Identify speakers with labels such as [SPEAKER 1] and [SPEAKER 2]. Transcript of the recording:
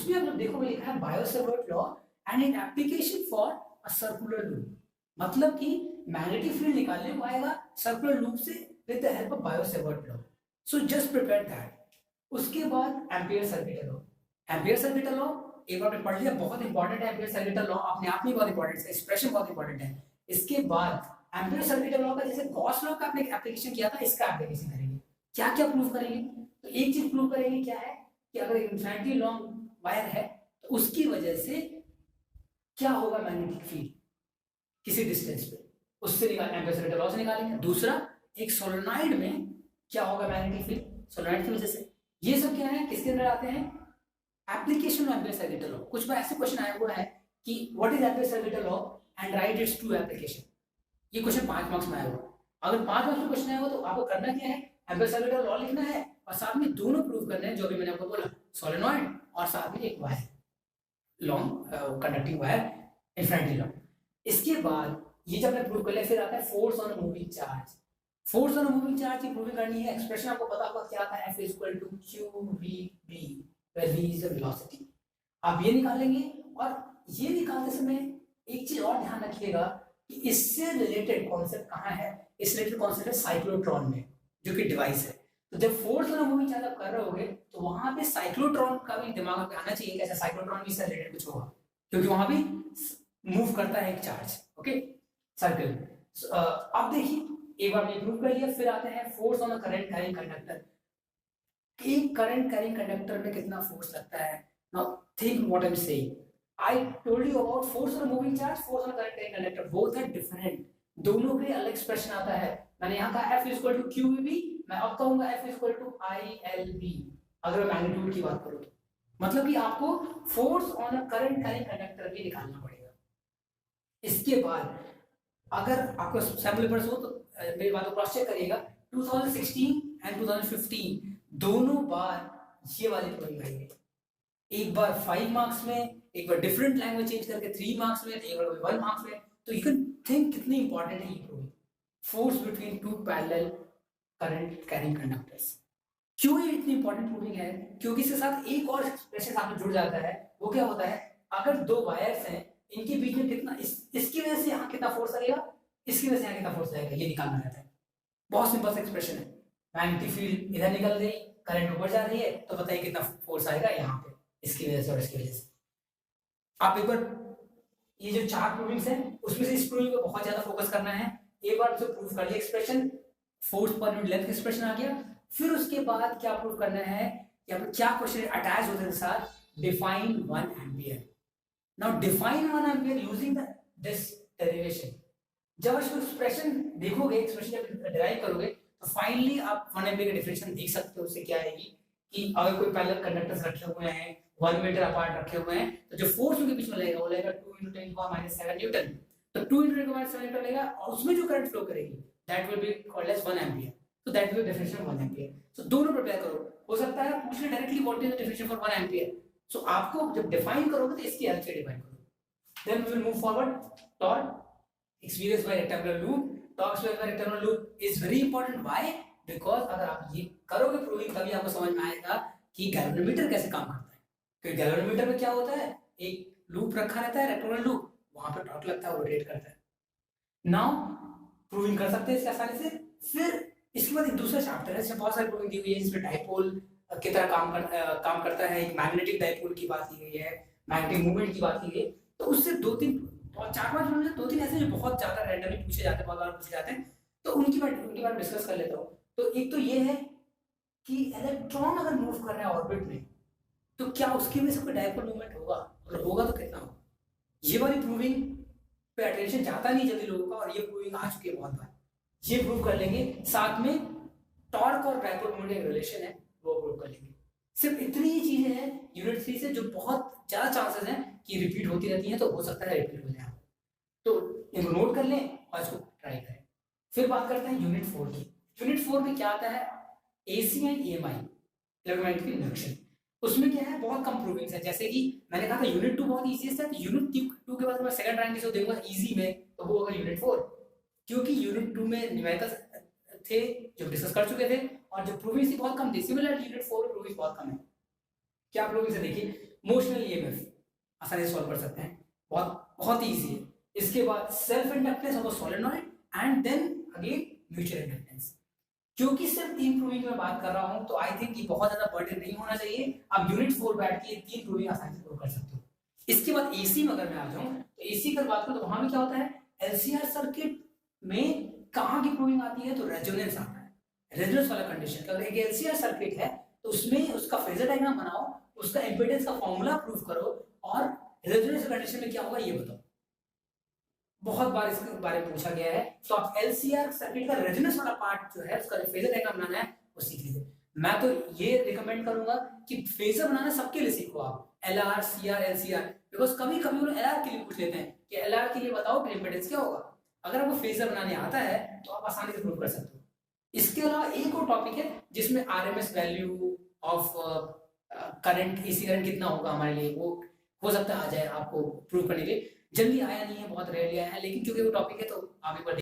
[SPEAKER 1] उसमें आप जब देखोगे लिखा है Biot-Savart law and in application for a circular loop, मतलब कि मैग्नेटिक फील्ड निकालने को आएगा सर्कुलर लूप से with the help of Biot-Savart law. So just prepare that. उसके बाद ampere circuit law. Ampere circuit law एक बार पढ़ लिया, बहुत इंपॉर्टेंट है। एम्पियर सर्किट लॉ अपने आप में बहुत इंपॉर्टेंट है, एक्सप्रेशन बहुत इंपॉर्टेंट है। इसके बाद एम्पियर सर्किट लॉ का जैसे गॉस लॉ का आपने एप्लीकेशन किया था, इसका एप्लीकेशन करेंगे। क्या क्या प्रूव करेंगे? तो एक चीज प्रूव करेंगे, क्या है कि अगर इन्फिनिटी लॉन्ग वायर है तो उसकी वजह से क्या होगा मैग्नेटिक फील्ड किसी डिस्टेंस पे, उससे एम्पियर सर्किट लॉ से निकालेंगे। दूसरा, एक सोलेनॉइड में क्या होगा मैग्नेटिक फील्ड सोलेनॉइड की वजह से। ये सब क्या है, किसके अंदर आते हैं? Application of ampere circuit law. कुछ बार ऐसे क्वेश्चन आया हुआ है कि what is ampere circuit law and write its टू एप्लीकेशन। ये क्वेश्चन 5 मार्क्स में आया हुआ। अगर 5 मार्क्स में क्वेश्चन आया हुआ तो आपको करना क्या है, एम्पियर सर्किट लॉ लिखना है और साथ में दोनों प्रूव करने हैं, जो भी मैंने आपको बोला, सोलेनॉइड और साथ में एक wire, long conducting wire, infinity law. इसके बाद ये जब मैं प्रूव कर लिया, फिर आता है force on moving charge. Force on moving charge की प्रूव करनी है। एक्सप्रेशन आपको पता होगा क्या आता है, F = qvb, where v is the velocity। आप ये निकालेंगे। और ये निकालते समय एक चीज और ध्यान रखिएगा कि इससे रिलेटेड कॉन्सेप्ट कहाँ है, इससे रिलेटेड कॉन्सेप्ट है साइक्लोट्रॉन में, जो कि डिवाइस है। तो जब फोर्स ऑन मूविंग चार्ज आप कर रहे होगे तो वहां पे साइक्लोट्रॉन का भी दिमाग में आना चाहिए, कैसे साइक्लोट्रॉन भी इससे रिलेटेड कुछ होगा, क्योंकि वहां भी मूव करता है एक चार्ज, ओके, सर्कल। अब देखिए, एक बार ये प्रूव कर लिया, फिर आते हैं force on a current carrying conductor. एक करंट कैरिंग कंडक्टर में कितना फोर्स लगता है। Now think what I am saying. I told you about force on moving charge, force on current carrying conductor, both are different. दोनों के अलग expression आता है। मैंने यहाँ कहा F = qvb, मैं अब कहूंगा F = ilb, अगर मैं मैग्नीट्यूड की बात करूं तो। मतलब कि आपको force on a current carrying conductor भी निकालना पड़ेगा। इसके बाद अगर आपको सैम्पल पेपर्स हो तो मेरी बात को क्रॉस चेक करिएगा। 2016 एंड 2015 दोनों बार ये वाली प्रूविंग आई है। एक बार 5 मार्क्स में, एक बार डिफरेंट लैंग्वेज चेंज करके 3 मार्क्स में, एक बार 1 मार्क्स में। तो यू कैन थिंक कितनी इंपॉर्टेंट है ये proving, force between two parallel current carrying conductors. क्यों ये इतनी इंपॉर्टेंट प्रूविंग है? क्योंकि इसके साथ एक और एक्सप्रेशन साथ में जुड़ जाता है। वो क्या होता है, अगर दो वायर्स हैं, इनके बीच में कितना इसकी वजह से यहाँ कितना फोर्स लगेगा, इसकी वजह से यहाँ कितना फोर्स लगेगा, ये निकालना रहता है। बहुत सिंपल सा एक्सप्रेशन है। मैग्नेटिक फील्ड इधर निकल रही, करंट ऊपर जा रही है, तो बताइए कितना फोर्स आएगा यहाँ पे, इसकी वजह से और इसकी वजह से। आप एक बार ये जो 4 प्रूविंग्स हैं उसमें से इस प्रूविंग पे बहुत ज्यादा फोकस करना है। एक बार तो प्रूव कर लिया expression, force per unit length expression आ गया। फिर उसके बाद क्या प्रूव करना है, या फिर क्या क्वेश्चन अटैच होते हैं साथ, define 1 ampere. Now define 1 ampere using this derivation. जब इसको एक्सप्रेशन देखोगे, एक्सप्रेशन जब डिराइव करोगे, तो फाइनली आप 1 एम्पियर का डिफरेंशियल देख सकते हो। उससे क्या आएगी कि अगर कोई पैरेलल कंडक्टर्स रखे हुए हैं 1 मीटर अपार्ट रखे हुए हैं, तो जो फोर्स उनके बीच में लगेगा वो लगेगा 2 × 10⁻⁷ न्यूटन। तो 2 × 10⁻⁷ न्यूटन लगेगा और उसमें जो करंट फ्लो करेगी that will be called as 1 ampere. तो that will be definition 1 ampere. So दोनों प्रिपेयर करो। हो सकता है पूछ ले directly what is the definition for 1 ampere. So आपको जब डिफाइन करोगे तो इसकी हेल्प से डिफाइन करो। Then we will move forward. Torque experience by rectangular loop, torque experience by rectangular loop is very important. Why? Because अगर आप ये करोगे प्रूविंग, तभी आपको समझ में आएगा कि गैल्वेनोमीटर कैसे काम करता है। क्योंकि गैल्वेनोमीटर में क्या होता है, एक लूप रखा रहता है, रेक्टेंगुलर लूप, वहां पे टॉर्क लगता है, रोटेट करता है। नाउ प्रूविंग कर सकते हैं इसके आसानी से। फिर इसके बाद एक दूसरा चैप्टर है, इसमें बहुत सारी प्रूविंग दी हुई है, जिसमें डाइपोल की तरह काम करता है। एक मैग्नेटिक डाइपोल की बात की गई है, मैग्नेटिक मूवमेंट की बात की गई। तो उससे 2-3 और 4-5 मिनट में 2-3 ऐसे जो बहुत ज्यादा रैंडमली पूछे जाते हैं, बहुत बार पूछे जाते हैं, तो उनकी बात डिस्कस कर लेता हूँ। तो एक तो ये है कि इलेक्ट्रॉन अगर मूव कर रहा है ऑर्बिट में, तो क्या उसकी वजह से कोई डाइपोल मूवमेंट होगा, और होगा तो कितना होगा। ये वाली प्रूविंग पे अटेंशन जाता नहीं जल्दी लोगों का, और ये प्रूविंग आ चुकी है बहुत बार। ये प्रूव कर लेंगे, साथ में टॉर्क और डाइपोल मूवमेंट का रिलेशन है वो प्रूव कर लेंगे। सिर्फ इतनी ही चीजें हैं यूनिट 3 से जो बहुत ज्यादा चांसेस हैं कि रिपीट होती रहती हैं, तो हो सकता है रिपीट हो जाए। तो इनको नोट कर लें और इसको ट्राई करें। फिर बात करते हैं यूनिट 4 की। यूनिट 4 में क्या आता है, AC and EMI, electromagnetic induction. उसमें क्या है, बहुत कम प्रूविंग्स है। जैसे कि मैंने कहा था यूनिट 2 बहुत इजी है, तो यूनिट 2 के बाद मैं सेकंड रैंक जो दूंगा इजी में, तो वो होगा यूनिट 4। क्योंकि यूनिट 2 में न्यूमेरिकल्स थे जो डिस्कस कर चुके थे, और जो प्रूविंग्स थी बहुत कम थी। सिमिलर यूनिट 4 में प्रूविंग्स बहुत कम है। क्या प्रूविंग्स है देखिए, मोशनल ईएमएफ आसानी से सॉल्व कर सकते हैं, बहुत बहुत ईजी है। इसके बाद self inductance of solenoid and then again mutual inductance. क्योंकि सिर्फ 3 प्रूविंग की मैं बात कर रहा हूं तो आई थिंक ये बहुत ज्यादा बर्डन नहीं होना चाहिए, आप यूनिट 4 बैठ के 3 प्रूविंग आसानी से प्रूव कर सकते हो। इसके बाद एसी में अगर मैं आ जाऊं तो एसी की बात करूं तो वहां में क्या होता है, एलसीआर सर्किट में कहां की प्रूविंग आती है, तो रेजोनेंस आता है, रेजोनेंस वाला कंडीशन। अगर एक एलसीआर सर्किट है तो उसमें उसका फेजर डायग्राम बनाओ, उसका इंपेडेंस का फॉर्मूला प्रूव करो, और रेजोनेंस कंडीशन में क्या होगा ये बताओ। बहुत बार इसके बारे में पूछा गया है, तो आप एलसीआर सर्किट का रेजोनेंस वाला पार्ट जो है उसका फेजर डायग्राम बनाना है वो सीख लीजिए। मैं तो ये रिकमेंड करूंगा कि फेजर बनाना सबके लिए सीखो आप, एलआर, सीआर, एलसीआर, बिकॉज कभी कभी लोग एलआर के लिए पूछ लेते हैं कि एलआर के लिए बताओ कि इंपेडेंस क्या होगा। अगर आपको फेजर बनाने आता है तो आप आसानी से प्रूव कर सकते हो। इसके अलावा एक और टॉपिक है जिसमें RMS value of current, AC current कितना होगा हमारे लिए, वो हो सकता है आ जाए आपको प्रूव करने के लिए। जल्दी आया नहीं है, बहुत रेयरली आया है, लेकिन क्योंकि वो टॉपिक है तो आप एक बार